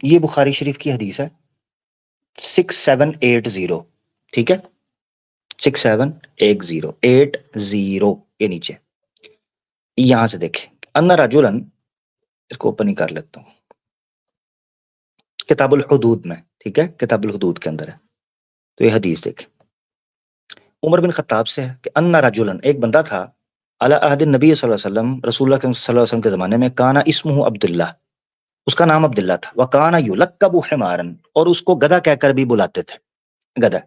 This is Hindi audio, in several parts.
ये बुखारी शरीफ की हदीस है 6780, ठीक है, 6780 ये नीचे, यहां से देखें, अन्ना रजुलन, इसको ओपन ही कर लेता हूं, किताबुल हुदूद में, ठीक है, किताबुल हुदूद के अंदर है। तो ये हदीस देखें, उमर बिन खत्ताब से है कि अन्ना रजुलन, एक बंदा था, अला अहद नबी सल्लल्लाहु अलैहि वसल्लम, रसूलुल्लाह सल्लल्लाहु अलैहि वसल्लम के जमाने में, काना इस्मुहु अब्दुल्लाह, उसका नाम अब्दुल्ला था, वकाना युलक्कबु हिमारन, और उसको गधा कहकर भी बुलाते थे, गधा।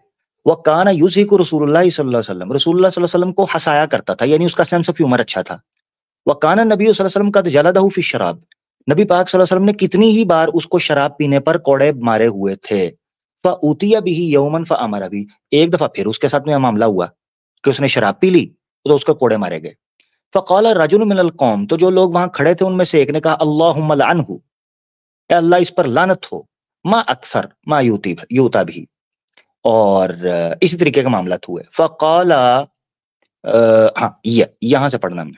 वकाना युज़हिकु रसूलुल्लाह सल्लल्लाहु अलैहि वसल्लम, रसूलुल्लाह सल्लल्लाहु अलैहि वसल्लम को हंसाया करता था, यानी उसका सेंस ऑफ ह्यूमर अच्छा था। वकाना नबी सल्लल्लाहु अलैहि वसल्लम कद जलदहु फी शराब, नबी पाक सल्लल्लाहु अलैहि वसल्लम ने कितनी ही बार उसको शराब पीने पर कोड़े मारे हुए थे। फऊतिया बिही यौमन फअमरा भी, एक दफा फिर उसके साथ में मामला हुआ कि उसने शराब पी ली तो उसको कोड़े मारे गए। फकाल रजुल मिनल कौम, तो जो लोग वहां खड़े थे उनमें से एक ने कहा अल्लाहुम्मा लअनहु, अल्लाह इस पर लानत हो, मा अक्सर मा यूता भी, और इसी तरीके का मामला हुआ। फकाला, हाँ ये यहां से पढ़ना हमने,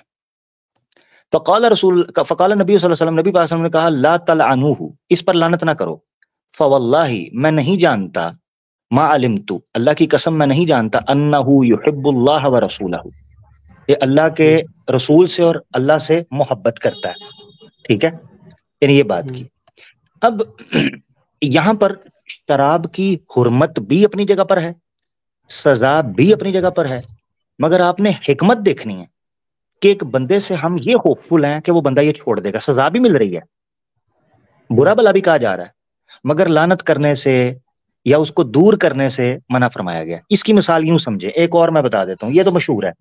फ़काल रसूल, फ़काल नबी सल्लल्लाहु अलैहि वसल्लम, नबी पाक सल्लल्लाहु अलैहि वसल्लम ने कहा ला तलअनूहु, इस पर लानत ना करो। फ़वल्लाहि, मैं नहीं जानता, मा अलिमतु, अल्लाह की कसम मैं नहीं जानता, अन्नहु युहिब्बुल्लाह व रसूलहु, ये अल्लाह के रसूल से और अल्लाह से मोहब्बत करता है, ठीक है, यानी ये बात की। अब यहां पर शराब की हुर्मत भी अपनी जगह पर है, सजा भी अपनी जगह पर है, मगर आपने हिकमत देखनी है कि एक बंदे से हम ये होपफुल हैं कि वो बंदा ये छोड़ देगा, सजा भी मिल रही है, बुरा भला भी कहा जा रहा है, मगर लानत करने से या उसको दूर करने से मना फरमाया गया। इसकी मिसाल यूं समझे, एक और मैं बता देता हूं, ये तो मशहूर है।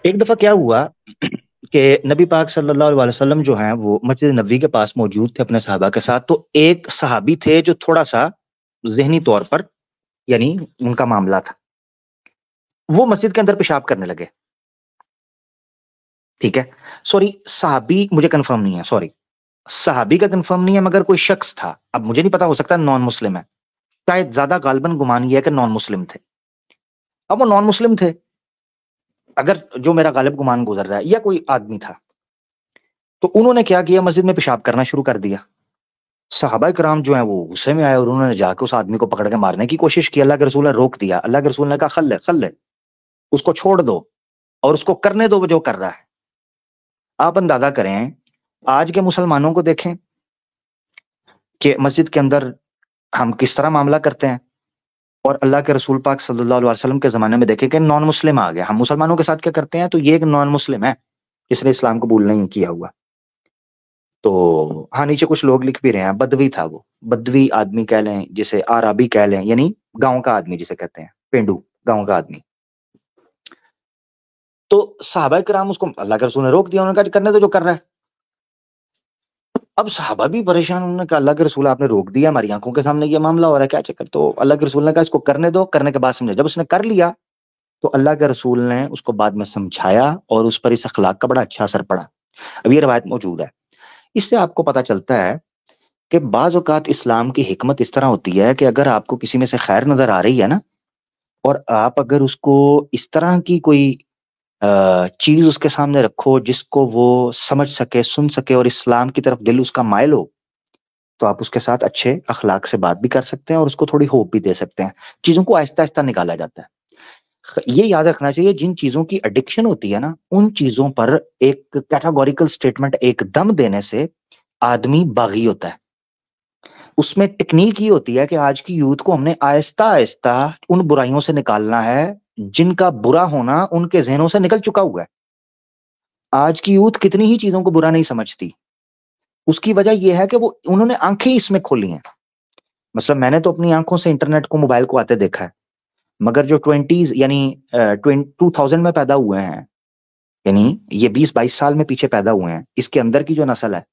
एक दफा क्या हुआ कि नबी पाक सल्लल्लाहु अलैहि वसल्लम जो हैं वो मस्जिद नबवी के पास मौजूद थे अपने सहाबा के साथ, तो एक सहाबी थे जो थोड़ा सा जहनी तौर पर, यानी उनका मामला था, वो मस्जिद के अंदर पेशाब करने लगे, ठीक है, सॉरी सहाबी मुझे कंफर्म नहीं है, सॉरी सहाबी का कंफर्म नहीं है, मगर कोई शख्स था, अब मुझे नहीं पता, हो सकता है नॉन मुस्लिम है, शायद ज्यादा गालबन गुमान ये है कि नॉन मुस्लिम थे। अब वो नॉन मुस्लिम थे, अगर जो मेरा गालिब गुमान गुजर रहा है, या कोई आदमी था, तो उन्होंने क्या किया, मस्जिद में पेशाब करना शुरू कर दिया। सहाबा कराम जो है वो गुस्से में आए और उन्होंने जाकर उस आदमी को पकड़ के मारने की कोशिश की। अल्लाह के रसूल ने रोक दिया, अल्लाह के रसूल ने कहा खल्ले खल्ले, उसको छोड़ दो और उसको करने दो वो जो कर रहा है। आप अंदाजा करें, आज के मुसलमानों को देखें कि मस्जिद के अंदर हम किस तरह मामला करते हैं, और अल्लाह के रसूल पाक सल्लल्लाहु अलैहि वसल्लम के जमाने में देखें कि नॉन मुस्लिम आ गया, हम मुसलमानों के साथ क्या करते हैं, तो ये एक नॉन मुस्लिम है जिसने इस्लाम कबूल नहीं किया हुआ। तो हाँ, नीचे कुछ लोग लिख भी रहे हैं, बदवी था वो, बदवी आदमी कह लें जिसे, आराबी कह लें, यानी गांव का आदमी जिसे कहते हैं, पेंडू, गांव का आदमी। तो सहाबा कराम उसको, अल्लाह के रसूल ने रोक दिया, उन्होंने कहा करने दो जो कर रहा है। अब सहाबा भी परेशान, उन्होंने कहा अल्लाह के रसूल आपने रोक दिया, हमारी आंखों के सामने ये मामला हो रहा है, क्या चक्कर। तो अल्लाह के रसूल ने कहा इसको करने दो, करने के बाद समझा। जब उसने कर लिया तो अल्लाह के रसूल ने उसको बाद में समझाया और उस पर इस अखलाक का बड़ा अच्छा असर पड़ा। अब ये रवायत मौजूद है। इससे आपको पता चलता है कि बाज़ औक़ात इस्लाम की हिकमत इस तरह होती है कि अगर आपको किसी में से खैर नजर आ रही है ना, और आप अगर उसको इस तरह की कोई चीज उसके सामने रखो जिसको वो समझ सके, सुन सके, और इस्लाम की तरफ दिल उसका माइल हो, तो आप उसके साथ अच्छे अखलाक से बात भी कर सकते हैं और उसको थोड़ी होप भी दे सकते हैं। चीजों को आहिस्ता आहिस्ता निकाला जाता है। ये याद रखना चाहिए, जिन चीजों की एडिक्शन होती है ना, उन चीजों पर एक कैटेगोरिकल स्टेटमेंट एकदम देने से आदमी बागी होता है। उसमें टेक्निक ये होती है कि आज की यूथ को हमने आहिस्ता आहिस्ता उन बुराइयों से निकालना है जिनका बुरा होना उनके जहनों से निकल चुका हुआ है। आज की यूथ कितनी ही चीजों को बुरा नहीं समझती, उसकी वजह यह है कि वो उन्होंने आंखें इसमें खोली हैं। मतलब मैंने तो अपनी आंखों से इंटरनेट को, मोबाइल को आते देखा है, मगर जो 20s यानी 2000 में पैदा हुए हैं, यानी ये 20-22 साल में पीछे पैदा हुए हैं, इसके अंदर की जो नस्ल है,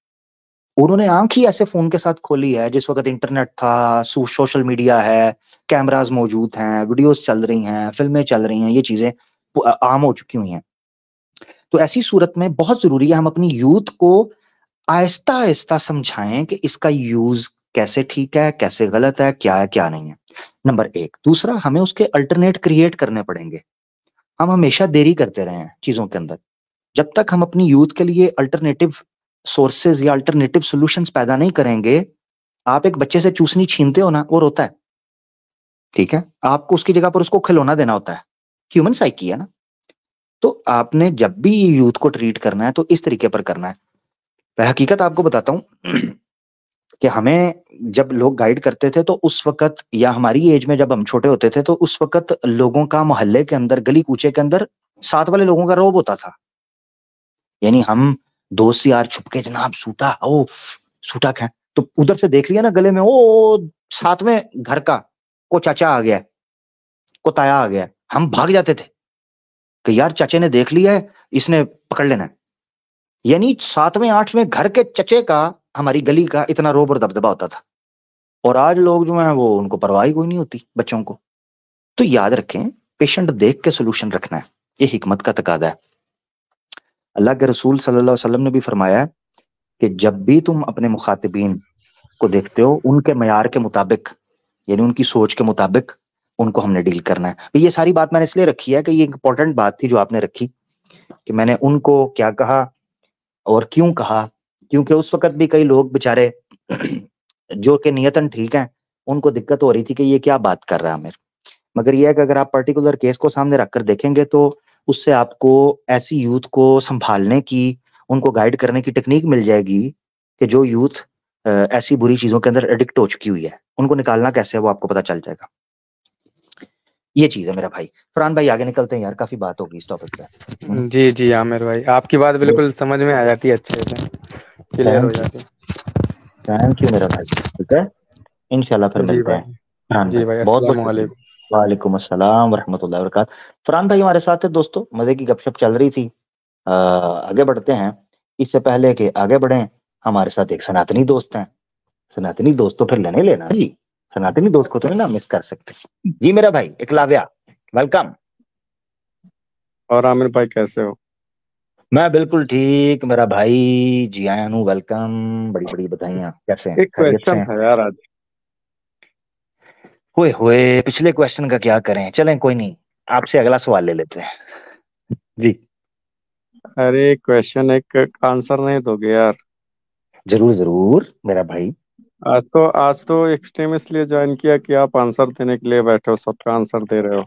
उन्होंने आंख ही ऐसे फोन के साथ खोली है जिस वक्त इंटरनेट था, सोशल मीडिया है, कैमरास मौजूद हैं, वीडियोस चल रही हैं, फिल्में चल रही हैं, ये चीजें आम हो चुकी हुई हैं। तो ऐसी सूरत में बहुत जरूरी है हम अपनी यूथ को आहिस्ता आहिस्ता समझाएं कि इसका यूज कैसे ठीक है, कैसे गलत है, क्या है क्या नहीं है, नंबर एक। दूसरा, हमें उसके अल्टरनेट क्रिएट करने पड़ेंगे। हम हमेशा देरी करते रहे हैं चीजों के अंदर। जब तक हम अपनी यूथ के लिए अल्टरनेटिव सोर्सेज या अल्टरनेटिव सॉल्यूशंस पैदा नहीं करेंगे, आप एक बच्चे से चूसनी छीनते हो ना, वो रोता है, ठीक है, आपको उसकी जगह पर उसको खिलौना देना होता है, ह्यूमन साइकी है ना। तो आपने जब भी यूथ को ट्रीट करना है तो इस तरीके पर करना है। मैं हकीकत आपको बताता हूँ कि हमें जब लोग गाइड करते थे तो उस वक्त, या हमारी एज में जब हम छोटे होते थे, तो उस वक्त लोगों का मोहल्ले के अंदर, गली कूचे के अंदर साथ वाले लोगों का रौब होता था। यानी हम दोस्त यार छुपके, जनाब सूटा, ओ सूटा खाए, तो उधर से देख लिया ना गले में, ओ साथ में घर का को चाचा आ गया, को ताया आ गया, हम भाग जाते थे कि यार चाचे ने देख लिया है, इसने पकड़ लेना है। यानी 7वें 8वें घर के चचे का हमारी गली का इतना रोब और दबदबा होता था। और आज लोग जो हैं वो, उनको परवाह ही कोई नहीं होती बच्चों को। तो याद रखें, पेशेंट देख के सोल्यूशन रखना है, ये हिकमत का तकादा है। अल्लाह के रसूल सल्लल्लाहु अलैहि वसल्लम ने भी फरमाया है कि जब भी तुम अपने मुखातिबीन को देखते हो, उनके मयार के मुताबिक, यानी उनकी सोच के मुताबिक उनको हमने डील करना है। ये सारी बात मैंने इसलिए रखी है कि ये इंपॉर्टेंट बात थी जो आपने रखी, कि मैंने उनको क्या कहा और क्यों कहा। क्योंकि उस वक्त भी कई लोग बेचारे जो कि नियतन ठीक है, उनको दिक्कत हो रही थी कि ये क्या बात कर रहा है आमिर। मगर ये है कि अगर आप पर्टिकुलर केस को सामने रखकर देखेंगे तो उससे आपको ऐसी यूथ को संभालने की, उनको गाइड करने की टेक्निक मिल जाएगी कि जो यूथ ऐसी बुरी चीजों के अंदर एडिक्ट हो चुकी हुई है, उनको निकालना कैसे है वो आपको पता चल जाएगा। ये चीज है मेरा भाई। फरहान भाई आगे निकलते हैं यार, काफी बात होगी इस टॉपिक पे। जी जी आमिर भाई, आपकी बात बिल्कुल समझ में आ जाती है, अच्छे से क्लियर हो जाती है। थैंक यू मेरा भाई, ठीक है, इंशाल्लाह फिर जी मिलते हैं। भाई। फरहान जी भाई भाई, बहुत बहुत अस्सलाम शुक्रिया। वालेकुम। वालेकुम अस्सलाम वरहमतुल्लाहि वबरकात। फरहान भाई हमारे साथ है दोस्तों, मजे की गपशप चल रही थी। आगे बढ़ते हैं। इससे पहले कि आगे बढ़ें, हमारे साथ एक सनातनी दोस्त हैं। सनातनी दोस्त तो फिर लेने लेना जी, सनातनी दोस्त को तो नहीं ना मिस कर सकते। जी मेरा भाई एकलव्या, वेलकम। और आमिर भाई कैसे हो? मैं बिल्कुल ठीक मेरा भाई, जी आया हूँ, वेलकम। बड़ी बड़ी बधाइयाँ, कैसे हैं, एक खैरियत से क्वेश्चन हैं? था यार आज। होए होए, पिछले क्वेश्चन का क्या करें, चलें कोई नहीं, आपसे अगला सवाल ले लेते हैं जी। अरे क्वेश्चन एक आंसर नहीं दोगे यार? जरूर जरूर मेरा भाई। आज तो एक्सट्रीम इसलिए ज्वाइन किया कि आप आंसर देने के लिए बैठे हो, सबका आंसर दे रहे हो।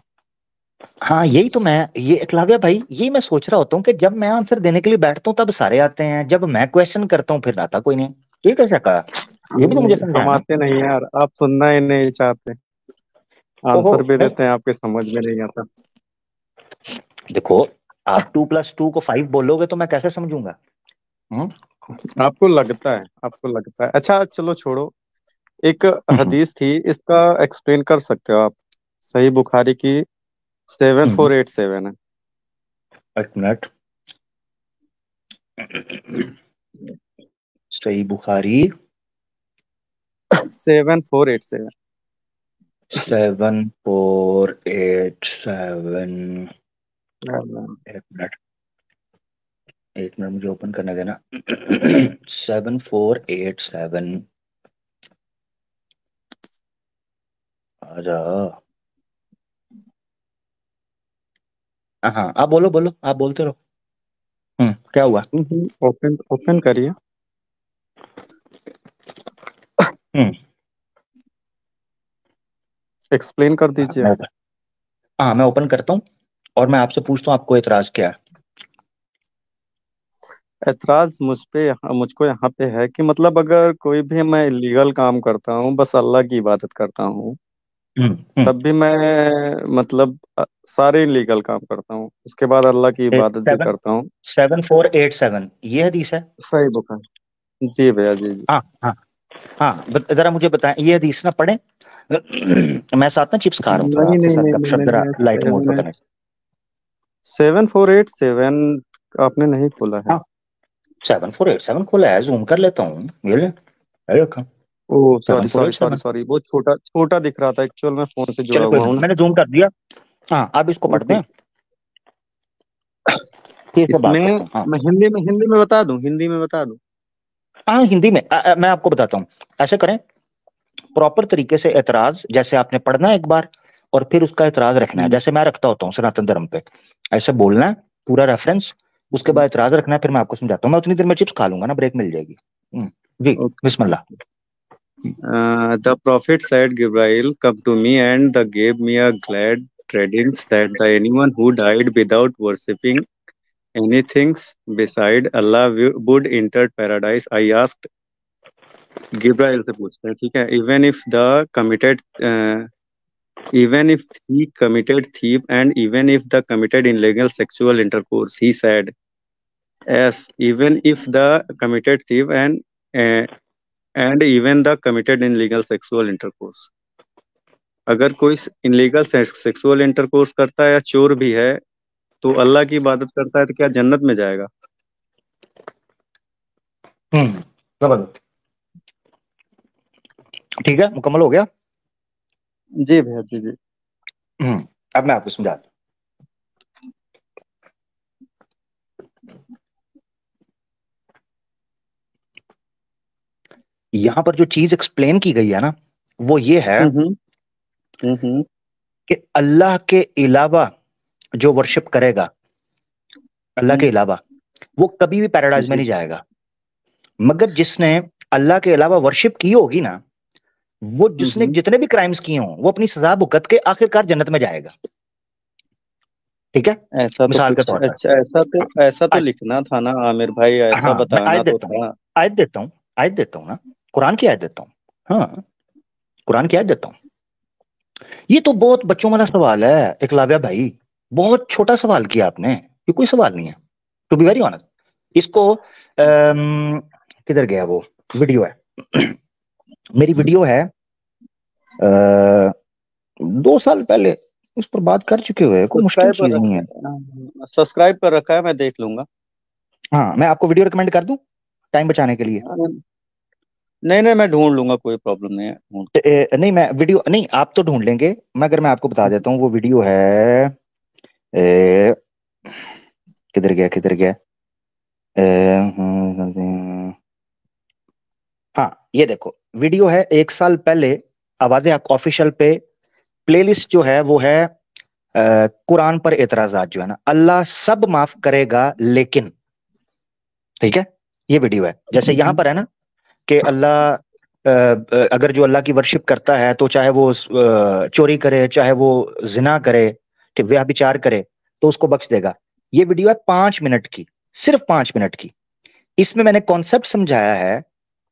हाँ यही तो मैं, ये एकलव्य भाई, यही मैं सोच रहा होता हूँ कि जब मैं आंसर देने के लिए बैठता हूँ तब सारे आते हैं, जब मैं क्वेश्चन करता हूँ फिर आता कोई नहीं। ये कैसे कहा, ये भी तो मुझे हम समझाना। आते नहीं यार, आप सुनना ही नहीं चाहते। ओहो आंसर भी नहीं, देते हैं, आपके समझ में नहीं आता। देखो, आप 2+2 को 5 बोलोगे तो मैं कैसे समझूंगा। हम्म आपको लगता है। अच्छा चलो छोड़ो। एक हम्म हदीस थी, इसका एक्सप्लेन कर सकते हो आप? सही बुखारी की सेवन हम्म, फोर एट सेवन है। एक मिनट। सही बुखारी 7487। 7487। एक मिनट, एक मिनट मुझे ओपन करने देना। 7487, आजा। हाँ आप बोलो बोलो, आप बोलते रहो। क्या हुआ। ओपन ओपन करिए। हम्म एक्सप्लेन कर हाँ दीजिए। मैं ओपन करता हूँ और मैं आपसे पूछता हूँ आपको एतराज क्या है। ऐतराज मुझको यहाँ पे है कि मतलब अगर कोई भी मैं इलीगल काम करता हूँ, बस अल्लाह की इबादत करता हूँ, हम्म हम्म तब भी मैं मतलब सारे इलीगल काम करता हूँ, उसके बाद अल्लाह की इबादत भी सेवन करता हूँ। 7487 ये हदीस है। सही बुखारी। जी भैया, जी जी। हाँ हाँ हाँ, जरा मुझे बताएं ये हदीस ना पढ़े। मैं साथ ना चिप्स खा रहा हूँ, थोड़ा नहीं आपके नहीं साथ नहीं नहीं गपशप नहीं जरा नहीं, लाइट मोड पर करें। 7487 आपने नहीं खोला है? हाँ 7487 खोला है, जूम कर लेता हूँ, ये ले, अरे रखा। Oh seven sorry four sorry eight sorry seven sorry, बहुत छोटा छोटा दिख रहा था, एक्चुअल में फोन से जुड़ा चलो कोई हुआ बात हूँ नहीं, ना। मैंने जूम कर दिया। हाँ अब इसको पढ़ते ओके। हैं, फिर से बात इसमें करते हैं। हाँ मैं हिंदी में बता दूं, हिंदी में बता दूं। हाँ हिंदी में, मैं आपको बताता हूँ। ऐसे करें, प्रॉपर तरीके से एतराज जैसे आपने पढ़ना है एक बार, और फिर उसका एतराज रखना है हम्म, जैसे मैं रखता होता हूँ सनातन धर्म पे। ऐसे बोलना है, पूरा रेफरेंस, उसके बाद इतराज रखना है, फिर मैं आपको समझाता हूँ। मैं उतनी देर में चिप्स खा लूंगा ना, ब्रेक मिल जाएगी। जी ओके। बिस्मिल्लाह। The prophet said, Gabriel, come to me, and the gave me a glad tidings that the anyone who died without worshipping anything beside Allah would enter paradise. I asked, Gabriel से पूछते हैं, ठीक है, even if he committed thief and even if the committed illegal sexual intercourse, he said, yes, even if the committed thief uh, and even the committed illegal sexual intercourse, अगर कोई इनलीगल सेक्सुअल इंटरकोर्स करता है या चोर भी है तो अल्लाह की इबादत करता है तो क्या जन्नत में जाएगा? जबरदस्त। ठीक है, मुकम्मल हो गया। जी भैया, जी जी। अब मैं आपको समझाता हूँ। यहां पर जो चीज एक्सप्लेन की गई है ना, वो ये है कि अल्लाह के अलावा जो वर्शिप करेगा, अल्लाह के अलावा, वो कभी भी पैराडाइज में नहीं जाएगा। मगर जिसने अल्लाह के अलावा वर्शिप की होगी ना, वो जिसने जितने भी क्राइम्स किए हों, वो अपनी सजा भुगत के आखिरकार जन्नत में जाएगा। ठीक है, ऐसा तो मिसाल के कुछ तौर पर अच्छा, ऐसा तो लिखना था ना आमिर भाई, ऐसा हाँ, मैं बताना आयत तो देता हूँ, था। आयत देता हूँ, आयत देता हूँ ना, कुरान की आयत देता हूँ। हाँ, कुरान की आयत देता हूँ। ये तो बहुत बच्चों वाला सवाल है एकलव्य भाई, बहुत छोटा सवाल किया आपने, ये कोई सवाल नहीं है, टू बी वेरी ऑनेस्ट। इसको किधर गया वो वीडियो है मेरी वीडियो है 2 साल पहले, उस पर बात कर चुके हुए, कोई मुश्किल सब्सक्राइब चीज कर नहीं है। रखा, सब्सक्राइब कर रखा है, मैं देख लूंगा। हाँ, मैं आपको वीडियो रिकमेंड कर दूं टाइम बचाने के लिए? नहीं नहीं, मैं ढूंढ लूंगा, कोई प्रॉब्लम नहीं है, ढूंढ। नहीं, मैं वीडियो नहीं, आप तो ढूंढ लेंगे, मगर मैं आपको बता देता हूँ वो वीडियो है। किधर गया, किधर गया? हाँ, ये देखो वीडियो है 1 साल पहले, आवाज़े हक ऑफिशियल पे प्लेलिस्ट जो है वो है कुरान पर एतराजात, जो है ना, अल्लाह सब माफ करेगा लेकिन। ठीक है, ये वीडियो है। जैसे यहां पर है ना कि अल्लाह अगर जो अल्लाह की वर्शिप करता है, तो चाहे वो चोरी करे, चाहे वो जिना करे, कि व्यभिचार करे, तो उसको बख्श देगा। ये वीडियो है 5 मिनट की, सिर्फ 5 मिनट की। इसमें मैंने कॉन्सेप्ट समझाया है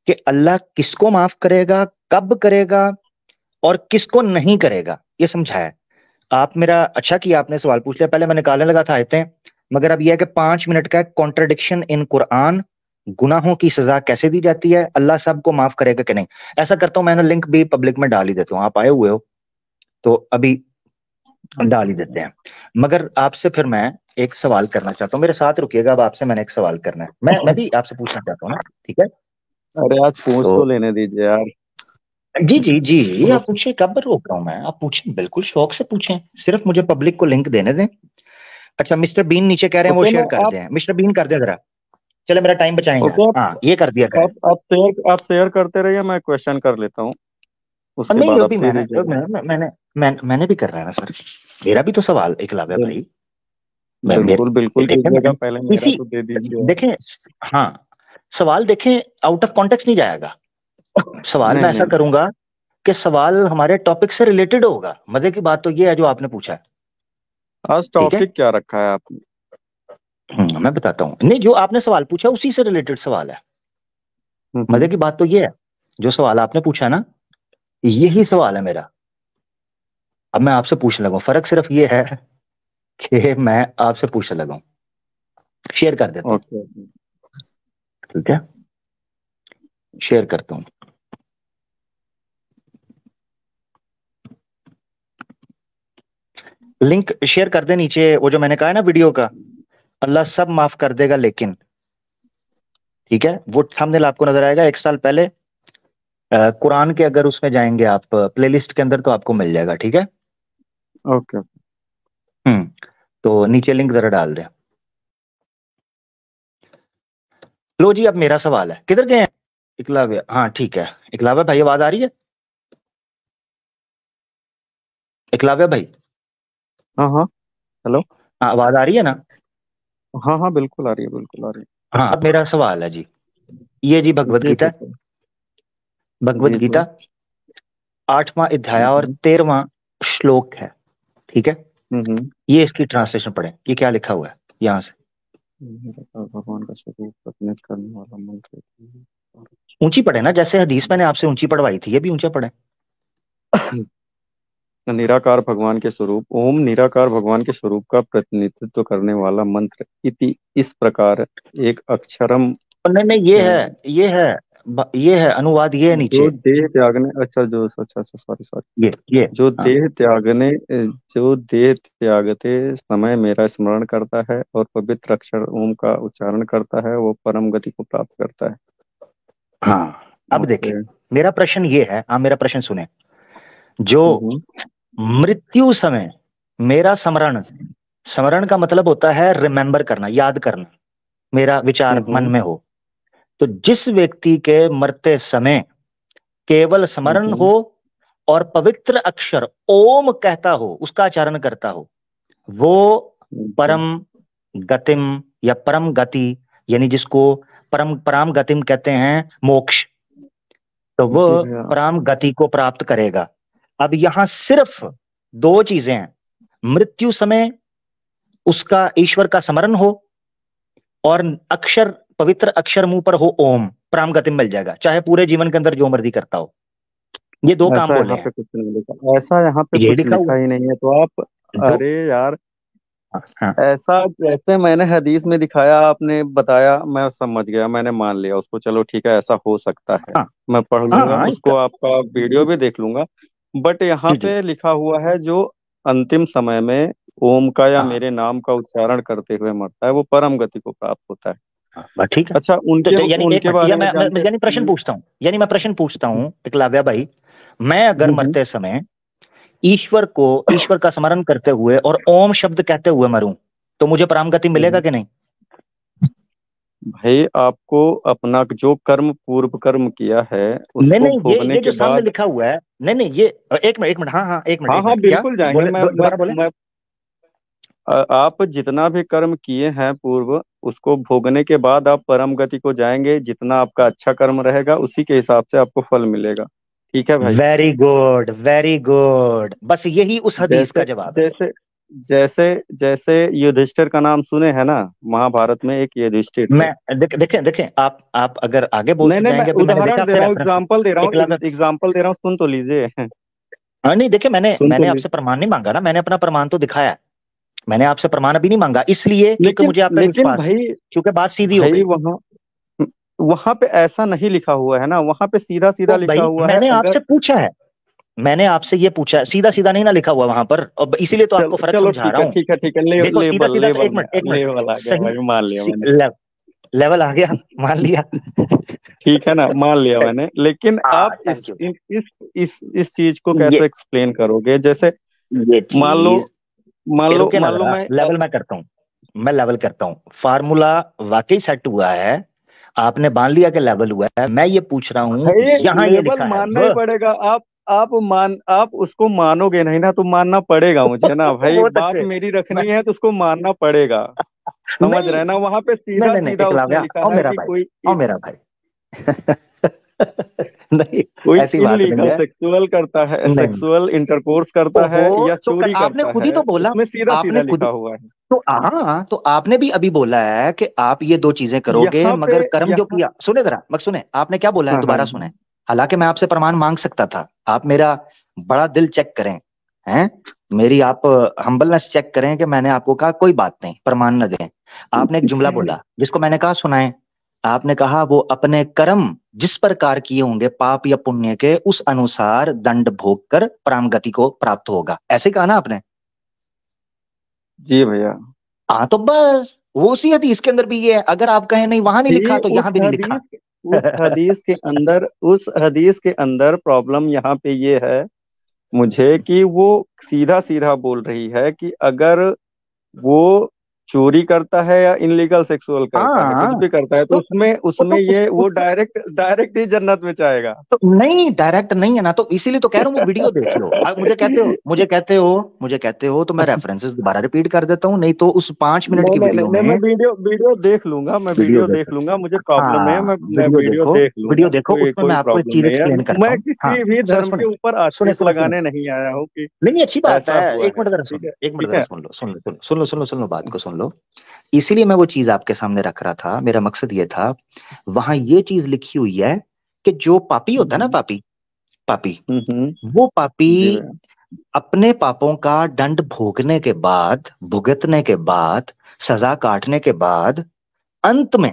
कि अल्लाह किसको माफ करेगा, कब करेगा, और किसको नहीं करेगा, ये समझाया है। आप मेरा अच्छा किया, आपने सवाल पूछ लिया, पहले मैं निकालने लगा था आयतें, मगर अब यह है कि 5 मिनट का कॉन्ट्रडिक्शन इन कुरान, गुनाहों की सजा कैसे दी जाती है, अल्लाह सबको माफ करेगा कि नहीं। ऐसा करता हूं, मैंने लिंक भी पब्लिक में डाल ही देता हूं, आप आए हुए हो तो अभी डाल ही देते हैं। मगर आपसे फिर मैं एक सवाल करना चाहता हूँ, मेरे साथ रुकिएगा, अब आपसे मैंने एक सवाल करना है, मैं भी आपसे पूछना चाहता हूँ ना, ठीक है? अरे आज पूछ तो तो लेने दीजिए यार। जी जी जी, आप पूछिए, कब रोक रहा हूं मैं, आप पूछें, बिल्कुल शौक से पूछें, सिर्फ मुझे पब्लिक को लिंक देने दें। अच्छा, मिस्टर बीन नीचे कह रहे हैं वो ओके ना शेयर कर आप। दें, मिस्टर बीन कर दे जरा, चले मेरा टाइम बचाएंगे ओके आज। हाँ, ये कर दिया करें। आप शेयर करते रहिए, मैं क्वेश्चन कर लेता हूँ, और उसके नहीं, बाद आप अभी दे मैंने दीजिएगा। मैंने भी कर रहा है ना सर, मेरा भी तो सवाल एकलव्य बिल- भाई। मैं बिल्कुल बिल्कुल देखें, दीजिएगा, पहले मेरा इसी तो दे दीजिए। देखें, हाँ, सवाल देखें, आउट ऑफ कॉन्टेक्स्ट नहीं जाएगा। सवाल मैं नहीं ऐसा नहीं। करूंगा कि सवाल हमारे टॉपिक से रिलेटेड होगा। मजे की बात तो ये है जो आपने पूछा है। आज ठीक है, टॉपिक क्या रखा है आपने? मैं बताता हूँ, नहीं, जो आपने सवाल पूछा उसी से रिलेटेड सवाल है। मजे हम्म। की बात तो ये है, जो सवाल आपने पूछा है ना, यही सवाल है मेरा। अब मैं आपसे पूछने लगा, फर्क सिर्फ ये है कि मैं आपसे पूछने लगा हूं। शेयर कर देता हूं, ओके। ठीक है, शेयर करता हूं। लिंक शेयर कर दे नीचे, वो जो मैंने कहा है ना वीडियो का, अल्लाह सब माफ कर देगा लेकिन। ठीक है, वो थंबनेल आपको नजर आएगा 1 साल पहले, कुरान के अगर उसमें जाएंगे आप प्लेलिस्ट के अंदर, तो आपको मिल जाएगा। ठीक है, ओके। तो नीचे लिंक जरा डाल दें। लो जी, अब मेरा सवाल है, किधर गए हैं इकलावे? हाँ ठीक है, इकलावे भाई आवाज आ रही है? इकलावे भाई, हाँ हाँ। हेलो। हाँ, आवाज आ रही है ना? हाँ हाँ, बिल्कुल आ रही है, बिल्कुल आ रही हाँ, अब मेरा सवाल है जी, ये जी है। भगवत जी गीता है। पूछो। भगवत जी जी। गीता 8वां अध्याय और हम्म 13वां श्लोक है, ठीक है। हम्म। ये इसकी ट्रांसलेशन पढ़े, ये क्या लिखा हुआ है यहाँ से। निराकार भगवान का स्वरूप प्रतिनिधित्व करने वाला मंत्र ऊंची पढ़े ना, जैसे हदीस मैंने आपसे ऊंची पढ़वाई थी, ये भी ऊंचा पढ़े। है। निराकार भगवान के स्वरूप, ओम निराकार भगवान के स्वरूप का प्रतिनिधित्व करने वाला मंत्र इति, इस प्रकार एक अक्षरम और नहीं नहीं, ये है अनुवाद, ये है जो नीचे। देह त्यागने, अच्छा जो, अच्छा अच्छा, सॉरी सॉरी, ये जो हाँ देह त्यागने, जो देह त्यागते समय मेरा स्मरण करता है और पवित्र अक्षर ओम का उच्चारण करता है, वो परम गति को प्राप्त करता है। हाँ। अब ओके। देखिए, मेरा प्रश्न ये है, आप मेरा प्रश्न सुने। जो हम्म मृत्यु समय मेरा स्मरण, स्मरण का मतलब होता है रिमेंबर करना, याद करना, मेरा विचार मन हम्म में हो। तो जिस व्यक्ति के मरते समय केवल स्मरण हम्म हो और पवित्र अक्षर ओम कहता हो, उसका आचरण करता हो, वो हम्म। परम गतिम या परम गति, यानी जिसको परम पराम गतिम कहते हैं, मोक्ष, तो जी वह भैया। पराम गति को प्राप्त करेगा। अब यहां सिर्फ दो चीजें हैं, मृत्यु समय उसका ईश्वर का स्मरण हो और अक्षर, पवित्र अक्षर मुंह पर हो ओम, पराम गति मिल जाएगा, चाहे पूरे जीवन के अंदर जो मर्जी करता हो। ये दो काम ऐसा बोले यहाँ हैं, पे कुछ नहीं लिखा, ऐसा यहाँ पे यही कुछ लिखा लिखा हुआ ही नहीं है, तो आप, है दो। अरे यार, हाँ हाँ ऐसा जैसे मैंने हदीस में दिखाया, आपने बताया, मैं समझ गया, मैंने मान लिया उसको, चलो ठीक है, ऐसा हो सकता है। हाँ मैं पढ़ लूंगा हाँ, उसको, इसका आपका वीडियो भी देख लूंगा। बट यहाँ जी जी पे लिखा हुआ है, जो अंतिम समय में ओम का या हाँ मेरे नाम का उच्चारण करते हुए मरता है, वो परम गति को प्राप्त होता है। हाँ, बस ठीक है। अच्छा, तो उनके यानी एक उनके मिनट, या बारे में जानते यानी प्रश्न पूछता हूँ, यानी मैं प्रश्न पूछता हूँ एकलव्य भाई, मैं अगर हम्म। मरते समय ईश्वर को, ईश्वर का स्मरण करते हुए और ओम शब्द कहते हुए मरूं, तो मुझे पराम गति मिलेगा हम्म। कि नहीं। भाई, आपको अपना जो कर्म, पूर्व कर्म किया है, नहीं उसको नहीं, भोगने ये जो के सामने बाद, लिखा हुआ है, नहीं नहीं, ये एक मिनट, हाँ हाँ, एक मिनट हाँ एक हाँ मिनट, क्या बिल्कुल जाएंगे। बोले, दोबारा बोले। मैं आप जितना भी कर्म किए हैं पूर्व, उसको भोगने के बाद आप परम गति को जाएंगे। जितना आपका अच्छा कर्म रहेगा, उसी के हिसाब से आपको फल मिलेगा। ठीक है भाई। वेरी गुड, वेरी गुड, बस यही उस हदीस जैसे का जवाब है। जैसे जैसे जैसे युधिष्ठिर का नाम सुने हैं ना, महाभारत में एक युधिष्ठिर थे। मैं देखें देखें, आप अगर आगे नहीं बोलते नहीं, मैं जाएंगे, अभी मैंने देखा उदाहरण दे आपसे रहा हूँ, रेफरेंस, एग्जाम्पल दे रहा हूँ, एकलव्य। एग्जाम्पल दे रहा हूँ, सुन तो लीजिए। हाँ नहीं, देखिए, मैंने सुन तो मैंने आपसे लीजिए। प्रमाण नहीं मांगा ना, मैंने अपना प्रमाण तो दिखाया है। मैंने आपसे प्रमाण अभी नहीं मांगा, इसलिए क्योंकि लेकिन मुझे आप पे लेकिन विश्वास है, भाई, क्योंकि बात सीधी हो भाई गई। वहाँ वहां पे ऐसा नहीं लिखा हुआ है ना, वहां पे सीधा सीधा तो लिखा भाई हुआ है। मैंने अगर, आपसे पूछा है, मैंने आपसे ये पूछा है, सीधा सीधा नहीं ना लिखा हुआ वहां पर, और इसीलिए तो आपको चलो फर्क चलो, समझा ठीक रहा है हूँ। ठीक है ठीक है, देखो सीधा सीधा तो, एक मिनट, लेवल आ गया सही, भाई, मान लिया मैंने। लेवल आ गया, मान लिया। ठीक है ना, मान लिया मैंने। लेकिन हाँ, आप थैंक यू। इस चीज को ये कैसे एक्सप्लेन करोगे? जैसे ये मान लो, चीज, रुके ना मान लो जरा, मैं, लेवल मैं करता हूँ, मैं लेवल करता हूँ। फार्मूला वाकई सेट हुआ है, आपने मान लिया कि लेवल हुआ है, मैं ये पूछ रहा हूँ, भाई यहाँ ये लेवल लिखा है मानना ही वह। पड़ेगा। आप उसको मानोगे नहीं ना, तो मानना पड़ेगा मुझे ना भाई। बहुत बात अच्छे, मेरी मैं रखनी है तो उसको मानना पड़ेगा। समझ नहीं रहे हैं ना? वहां पे नहीं सीधा नहीं नहीं, सीधा उसने एकलव्य, लिखा आओ है मेरा कि भाई, कोई आओ मेरा भाई। नहीं, कोई ऐसी बात नहीं इलीगल है। सेक्सुअल करता है, नहीं, सेक्सुअल इंटरकोर्स करता है ओहो, या तो चोरी आपने करता खुद ही है, तो बोला, उसमें सीधा आपने सीधा खुद लिखा ही हुआ है। तो, हाँ, तो आपने भी अभी बोला है कि आप ये दो चीजें करोगे, यहाँ पे, मगर कर्म जो यहाँ, किया, सुने जरा, मत सुने, आपने क्या बोला है, हाँ हाँ दोबारा सुने। हालांकि मैं आपसे प्रमाण मांग सकता था, आप मेरा बड़ा दिल चेक करें, हैं, मेरी आप हम्बलनेस चेक करें, कि मैंने आपको कहा कोई बात नहीं, प्रमाण न दें। आपने एक जुमला बोला जिसको मैंने कहा सुनाए, आपने कहा वो अपने कर्म जिस प्रकार किए होंगे, पाप या पुण्य के, उस अनुसार दंड भोग कर परम गति को प्राप्त होगा, ऐसे कहा ना आपने। जी भैया। हाँ, तो बस वो उसी हदीस के अंदर भी ये है, अगर आप कहें नहीं वहां नहीं जी, लिखा, तो यहां भी नहीं लिखा। उस हदीस के अंदर प्रॉब्लम यहाँ पे ये है मुझे, कि वो सीधा सीधा बोल रही है कि अगर वो चोरी करता है या इनलीगल सेक्सुअल करता है, कुछ हाँ भी करता है, तो तो उसमें उसमें ये वो उसको डायरेक्ट डायरेक्ट ही जन्नत में जाएगा। तो नहीं, डायरेक्ट नहीं है ना, तो इसीलिए तो कह रहा हूँ वो वीडियो देख लो। आप मुझे कहते हो तो मैं रेफरेंसेस दोबारा रिपीट कर देता हूँ, नहीं तो उस 5 मिनट नहीं की नहीं नहीं वीडियो नहीं, मैं में वीडियो वीडियो देख लूंगा, मैं वीडियो वीडियो देख देखो। लूंगा, मुझे प्रॉब्लम नहीं है, हाँ मैं वीडियो वीडियो देखो, देख लूंगा, वीडियो देखो, कोई उसमें कोई मैं आपको एक प्रॉब्लम चीज नहीं है। एक्सप्लेन करता मैं हूँ। हाँ किसी भी सुने धर्म सुने के ऊपर सुने आक्षेप सुने सुने, लगाने नहीं आया हूँ कि नहीं नहीं, अच्छी बात ऐसा है। हुआ एक है। मिनट जरा ठीक सुन, है, एक मिनट ठीक जरा है। सुन लो, सुन लो बात को सुन लो। इसीलिए मैं वो चीज आपके सामने रख रहा था, मेरा मकसद ये था। वहां ये चीज लिखी हुई है कि जो पापी होता है ना, हम्म पापी, पापी, हम्म, वो पापी जी भैया। अपने पापों का दंड भोगने के बाद, भुगतने के बाद, सजा काटने के बाद, अंत में,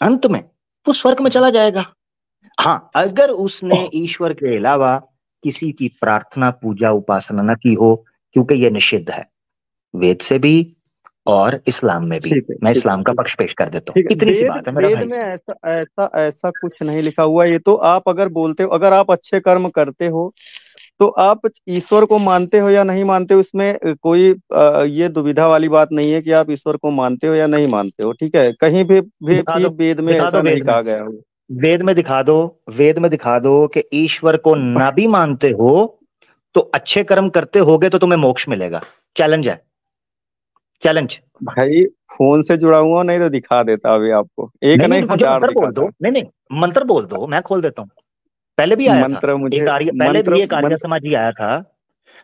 अंत में वो स्वर्ग में चला जाएगा। हाँ, अगर उसने ईश्वर के अलावा किसी की प्रार्थना, पूजा, उपासना न की हो, क्योंकि यह निषिद्ध है, वेद से भी और इस्लाम में भी। ठीक है, मैं ठीक है, इस्लाम का ठीक पक्ष पेश कर देता हूँ, ठीक है। इतनी सी वेद बात है मेरा वेद भाई। में ऐसा ऐसा ऐसा कुछ नहीं लिखा हुआ। ये तो आप अगर बोलते हो, अगर आप अच्छे कर्म करते हो तो आप ईश्वर को मानते हो या नहीं मानते हो, इसमें कोई ये दुविधा वाली बात नहीं है कि आप ईश्वर को मानते हो या नहीं मानते हो। ठीक है, कहीं दिखा भी दो, वेद में दिखा दो ऐसा नहीं वेद में, कहा गया हो। वेद में दिखा दो, वेद में दिखा दो कि ईश्वर को ना भी मानते हो तो अच्छे कर्म करते होगे तो तुम्हें मोक्ष मिलेगा। चैलेंज है, चैलेंज। भाई, फोन से जुड़ा हुआ नहीं तो दिखा देता अभी आपको, एक नहीं नहीं, नहीं मुझे हजार मंत्र बोल दो, दिखाता। नहीं नहीं, मंत्र बोल दो, मैं खोल देता हूँ। पहले भी आया था मंत्र मुझे एक आर्य, पहले मंत्र भी एक आर्य मंत्र समाजी आया था,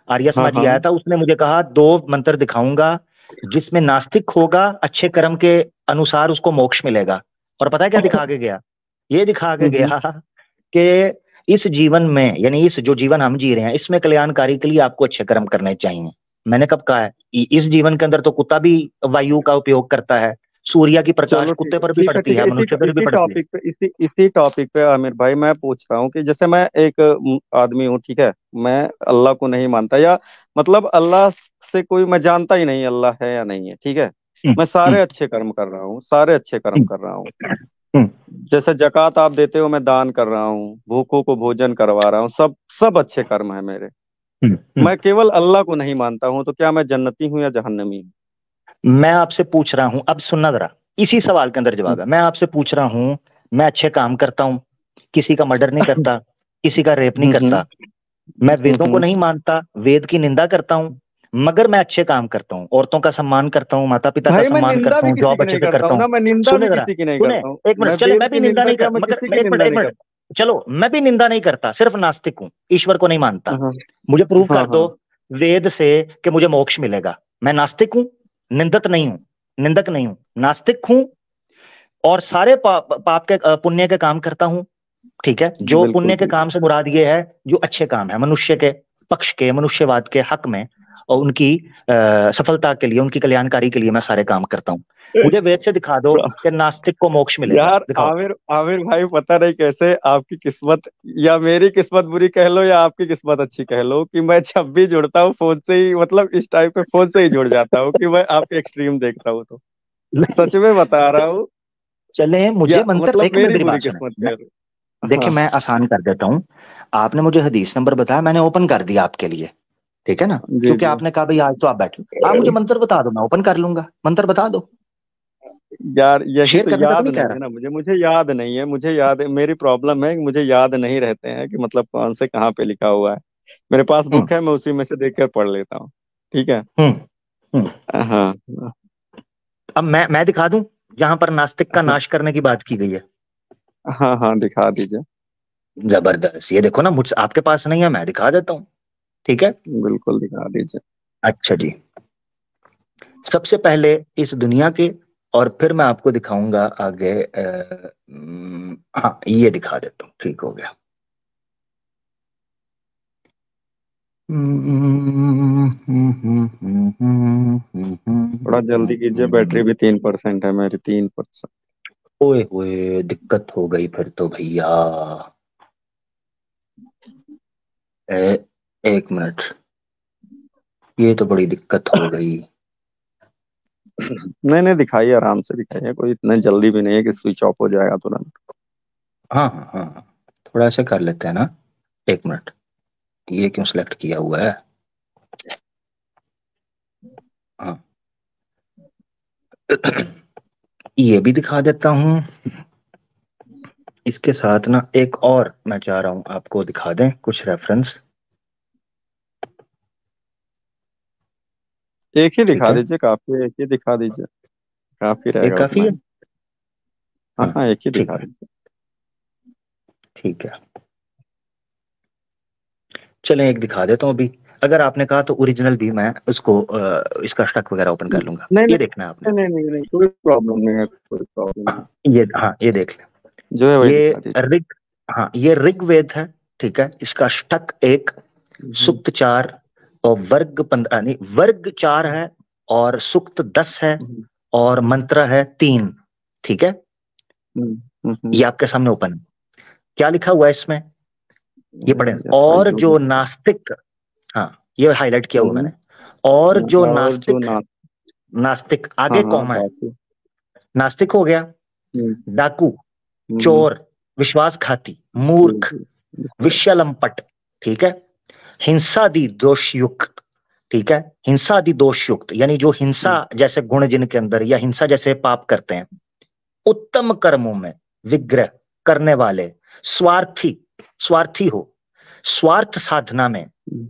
आर्य हाँ समाजी हाँ। आया था, उसने मुझे कहा 2 मंत्र दिखाऊंगा जिसमें नास्तिक होगा अच्छे कर्म के अनुसार उसको मोक्ष मिलेगा। और पता है क्या दिखा के गया? ये दिखा के हम्म, गया कि इस जीवन में, यानी इस जो जीवन हम जी रहे हैं, इसमें कल्याणकारी के लिए आपको अच्छे कर्म करने चाहिए। मैंने कब कहा है? इस जीवन के अंदर तो कुत्ता भी वायु का उपयोग करता है, सूर्य की प्रकाश चलो ठीक कुत्ते है, पर भी ठीक है, पड़ती ठीक है। है, इसी मनुष्य पर भी इसी पड़ती है। टॉपिक पे इसी टॉपिक पे आमिर भाई, मैं पूछ रहा हूँ कि जैसे मैं एक आदमी हूँ, ठीक है, मैं अल्लाह को नहीं मानता, या मतलब अल्लाह से कोई मैं जानता ही नहीं अल्लाह है या नहीं है, ठीक है। हम्म, मैं हम्म, सारे अच्छे कर्म कर रहा हूँ, सारे अच्छे कर्म हम्म, कर रहा हूँ। हम्म, जैसे जकात आप देते हो, मैं दान कर रहा हूँ, भूखों को भोजन करवा रहा हूँ, सब सब अच्छे कर्म है मेरे। हम्म, मैं केवल अल्लाह को नहीं मानता हूँ, तो क्या मैं जन्नती हूँ या जहन्नमी हूँ? मैं आपसे पूछ रहा हूं, अब सुनना जरा, इसी सवाल के अंदर जवाब है। मैं आपसे पूछ रहा हूं, मैं अच्छे काम करता हूं, किसी का मर्डर नहीं करता, किसी का रेप नहीं हम्म करता, मैं वेदों को हम्म। नहीं मानता, वेद की निंदा करता हूं, मगर मैं अच्छे काम करता हूं, औरतों का सम्मान करता हूं, माता पिता का भाई, मैं सम्मान निंदा करता भी हूं, किसी जॉब की अच्छे नहीं से करता करता हूँ हूं। ना, मैं निंदा सुने भी जरा, किसी की नहीं सुने, करता हूँ। एक मैं मिनट चले, वेद मैं भी की निंदा निंदा नहीं क्या, कर, मैं मगर किसी की एक मिनट निंदा एक नहीं मिनट, करता। चलो मैं भी निंदा नहीं करता, सिर्फ नास्तिक हूं, ईश्वर को नहीं मानता। हाँ मुझे प्रूव हाँ कर दो हाँ। वेद से कि मुझे मोक्ष मिलेगा। मैं नास्तिक हूं, निंदक नहीं हूं, निंदक नहीं हूं, नास्तिक हूं, और सारे पाप के पुण्य के काम करता हूं। ठीक है, जो बिल्कुल पुण्य के काम बिल्कुल। से मुराद ये है जो अच्छे काम है, मनुष्य के पक्ष के, मनुष्यवाद के हक में, और उनकी सफलता के लिए, उनकी कल्याणकारी के लिए मैं सारे काम करता हूं। मुझे वेद से दिखा दो कि नास्तिक को मोक्ष मिलेगा, यार दिखाओ। आमिर आमिर भाई, पता नहीं कैसे आपकी किस्मत, या मेरी किस्मत बुरी कह लो या आपकी किस्मत अच्छी कह लो, कि मैं जब भी जुड़ता हूँ फोन से ही, मतलब इस टाइप पे फोन से ही जुड़ जाता हूँ कि मैं आपके एक्सट्रीम देखता हूँ तो। सच में बता रहा हूँ। चले, मुझे या मंत्र, मतलब एक मिनट मेरी मेरी बुरी बात सुने। किस्मत कह लो। देखिए, हाँ मैं आसान कर देता हूं। आपने मुझे हदीस नंबर बताया, मैंने ओपन कर दिया आपके लिए, ठीक है ना? जी क्योंकि जी। आपने कहा भाई आज तो आप बैठो, आप मुझे मंत्र बता दो, मैं ओपन कर लूंगा। मंत्र बता दो, यार यही शेयर तो करने तक याद नहीं कह नहीं रहा। है ना, मुझे याद नहीं है, मुझे याद है, मेरी प्रॉब्लम है कि मुझे याद नहीं रहते हैं कि मतलब कौन से कहाँ पे लिखा हुआ है। मेरे पास हम्म, बुक है, मैं उसी में से देख कर पढ़ लेता हूँ। ठीक है। हम्म, हम्म। हाँ अब मैं दिखा दूं जहां पर नास्तिक का हाँ नाश करने की बात की गई है। हाँ हाँ, दिखा दीजिए। जबरदस्त, ये देखो ना, मुझसे आपके पास नहीं है, मैं दिखा देता हूँ। ठीक है, बिल्कुल दिखा दीजिए। अच्छा जी। सबसे पहले इस दुनिया के, और फिर मैं आपको दिखाऊंगा आगे। हाँ, ये दिखा देता हूँ, ठीक हो गया। थोड़ा जल्दी कीजिए, बैटरी भी 3% है मेरी, 3%। ओए होए, दिक्कत हो गई फिर तो भैया। ए, 1 मिनट, ये तो बड़ी दिक्कत हो गई। नहीं नहीं, दिखाइए, आराम से दिखाइए, कोई इतने जल्दी भी नहीं है कि स्विच ऑफ हो जाएगा तुरंत। हाँ हाँ हाँ हाँ, थोड़ा ऐसे कर लेते हैं ना। 1 मिनट, ये क्यों सिलेक्ट किया हुआ है? हाँ, ये भी दिखा देता हूं। इसके साथ ना एक और मैं चाह रहा हूं आपको दिखा दें कुछ रेफरेंस। एक ही ठीक दिखा है, दीजिए, काफी है, एक ही दिखा दीजिए, काफी एक रहेगा काफी उतना है। ही। हाँ हाँ हाँ, एक ही ठीक दिखा है, दीजिए। ठीक है। चलें एक दिखा देता हूँ अभी। अगर आपने कहा तो ओरिजिनल भी मैं उसको इसका स्टक वगैरह ओपन कर लूंगा। नहीं ये नहीं देखना है आपने। नहीं नहीं नहीं नहीं, कोई प्रॉब्लम नहीं है, कोई प्रॉब्लम नहीं। ये हाँ ये देख लें। जो है वही ये दिखा दीजिए। ऋग, हाँ ये ऋग्वेद है। ठीक है, इसका स्टक एक, हम्म, सुक्त चार और वर्ग 15, नहीं वर्ग 4 है और सुक्त 10 है हम्म, और मंत्र है 3। ठीक है, हम्म, ये आपके सामने ओपन है। क्या लिखा हुआ है इसमें, ये पढ़ें। यथा और जो योगिनी। नास्तिक, हाँ ये हाईलाइट किया हुआ हम्म, मैंने। और जो और जो नास्तिक, ना। नास्तिक हाँ आगे हाँ, कॉमा है। बाकी। नास्तिक हो गया, हम्म, डाकू, हम्म, चोर, विश्वासघाती, जी मूर्ख, जी। अच्छा। विषयलंपट। ठीक है, हिंसादि दोषयुक्त। ठीक है, हिंसादि दोषयुक्त यानी जो हिंसा हम्म, जैसे गुण जिनके अंदर या हिंसा जैसे पाप करते हैं। उत्तम कर्मों में विग्रह करने वाले, स्वार्थी, स्वार्थी हो, स्वार्थ साधना में हम्म,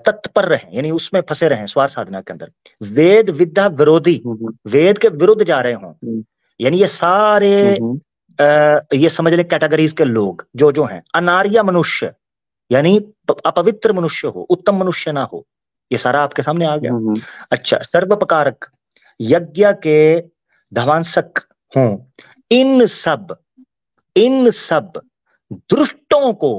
तत्पर रहे यानी उसमें फंसे रहे स्वार्थ साधना के अंदर। वेद विद्या विरोधी, हम्म, वेद के विरुद्ध जा रहे हों, हम्म, यानी ये सारे हम्म, ये समझ ले कैटेगरीज के लोग जो हैं। अनार्य मनुष्य यानी अपवित्र मनुष्य हो, उत्तम मनुष्य ना हो। ये सारा आपके सामने आ गया। हम्म, अच्छा, सर्वपकारक, यज्ञ के धवांसक हों, इन सब, इन सब दुष्टों को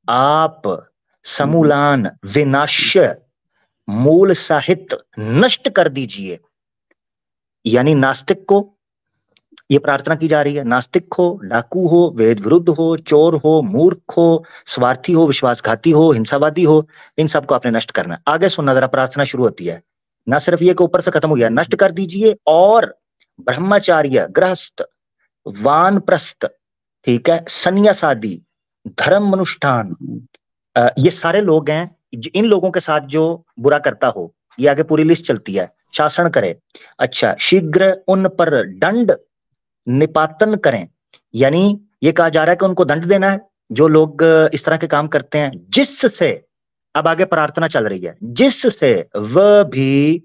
आप हम्म, समूलान विनाश्य मूल साहित नष्ट कर दीजिए। यानी नास्तिक को ये प्रार्थना की जा रही है। नास्तिक हो, डाकू हो, वेद विरुद्ध हो, चोर हो, मूर्ख हो, स्वार्थी हो, विश्वासघाती हो, हिंसावादी हो, इन सबको आपने नष्ट करना है। आगे सुनना जरा, प्रार्थना शुरू होती है। ना सिर्फ ये कि ऊपर से खत्म हो गया, नष्ट कर दीजिए। और ब्रह्मचार्य, गृहस्थ, वानप्रस्थ, ठीक है, संन्यासादि, धर्म अनुष्ठान, ये सारे लोग हैं। इन लोगों के साथ जो बुरा करता हो, ये आगे पूरी लिस्ट चलती है। शासन करे, अच्छा शीघ्र उन पर दंड निपातन करें। यानी ये कहा जा रहा है कि उनको दंड देना है जो लोग इस तरह के काम करते हैं, जिससे, अब आगे प्रार्थना चल रही है, जिससे वह भी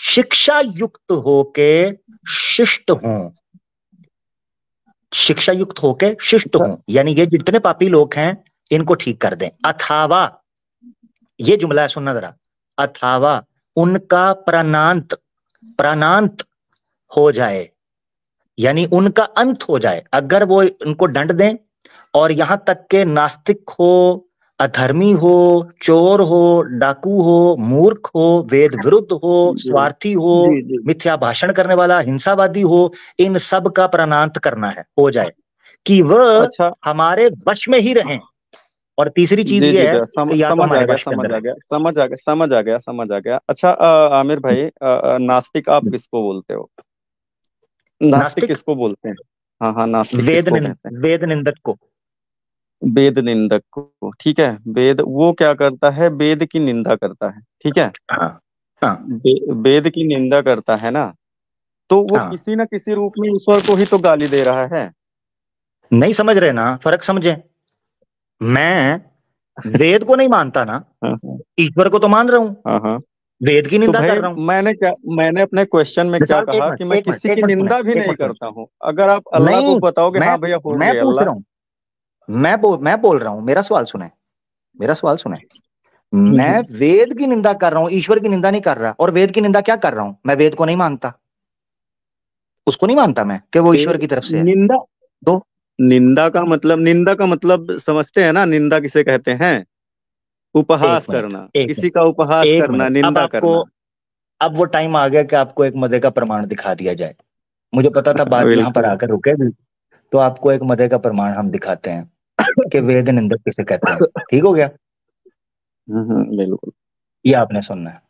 शिक्षा युक्त होके शिष्ट हों। शिक्षा युक्त होके शिष्ट अच्छा। हों यानी ये जितने पापी लोग हैं इनको ठीक कर दें। अथावा, ये जुमला है सुनना जरा, अथावा उनका प्राणांत, प्राणांत हो जाए, यानी उनका अंत हो जाए। अगर वो उनको दंड दें और यहां तक के नास्तिक हो, अधर्मी हो, चोर हो, डाकू हो, मूर्ख हो, वेद विरुद्ध हो, जी स्वार्थी हो, जी जी। मिथ्या भाषण करने वाला, हिंसावादी हो, इन सब का प्राणांत करना है, हो जाए कि वह अच्छा। हमारे वश में ही रहें। और तीसरी चीज जी जी ये है जी, कि या तो समझ आ हमारे गया, वश के समझ अंदर आ रहें। गया, समझ आ गया, समझ आ गया, समझ आ गया। अच्छा, आमिर भाई, नास्तिक आप किसको बोलते हो? नास्तिक नास्तिक किसको बोलते हैं? हाँ हाँ, नास्तिक किसको कहते हैं? वेद निंदक को। वेद निंदक को, ठीक है। वेद वो क्या करता है? वेद की निंदा करता है, ठीक है। हाँ हाँ वेद की निंदा करता है ना, तो वो हाँ, किसी ना किसी रूप में ईश्वर को ही तो गाली दे रहा है। नहीं समझ रहे ना, फर्क समझे। मैं वेद को नहीं मानता ना, हाँ हाँ ईश्वर को तो मान रहा हूं। हाँ हाँ। वेद की तो निंदा भाई, कर रहा हूं। मैंने अपने क्वेश्चन में क्या मिसाल, एक कहा मिनट कि मैं एक मिनट किसी एक की मिनट सुने, निंदा भी एक नहीं मिनट सुने। करता हूँ। अगर आप अल्लाह को नहीं, बताओगे मैं हाँ भैया हो मैं गए पूछ अल्लाह। रहा हूं, मैं बोल रहा हूं, मेरा सवाल सुने, मेरा सवाल सुने। मैं हम्म। वेद की निंदा कर रहा हूं, ईश्वर की निंदा नहीं कर रहा। और वेद की निंदा क्या कर रहा हूं, मैं वेद को नहीं मानता, उसको नहीं मानता मैं कि वो ईश्वर की तरफ से है। निंदा, तो निंदा का मतलब समझते हैं ना? निंदा किसे कहते हैं? एक उपहास मिनट, करना, एक किसी मिनट, का उपहास एक करना, मिनट, अब निंदा आपको, करना। अब वो टाइम आ गया कि आपको एक मदे का प्रमाण दिखा दिया जाए। मुझे पता था बात यहां पर बिल्कुल। आकर रुकेगी, तो आपको एक मदे का प्रमाण हम दिखाते हैं कि वेद निंदक किसे कहते हैं। ठीक हो गया, बिल्कुल। ये आपने सुनना है।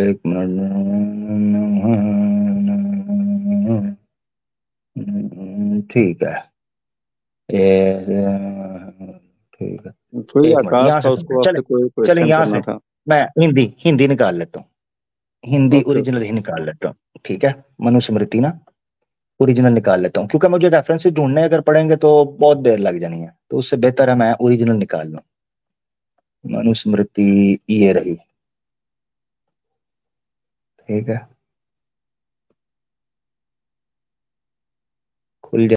एक मिनट, ठीक है, ठीक है। कोई एक मिनट आकाश यहां था, से सुनते हैं। उसको चले, आपसे कोई चले क्वेश्चन यहां करना से, था। मैं हिंदी हिंदी निकाल लेता हूँ, हिंदी ओके ओरिजिनल ओके। ही निकाल लेता हूँ। ठीक है, मनुस्मृति ना ओरिजिनल निकाल लेता हूँ, क्योंकि मुझे रेफरेंसेस ढूंढने अगर पड़ेंगे तो बहुत देर लग जानी है, तो उससे बेहतर है मैं ओरिजिनल निकाल लूँ। मनुस्मृति ये रही। ठीक है, खुल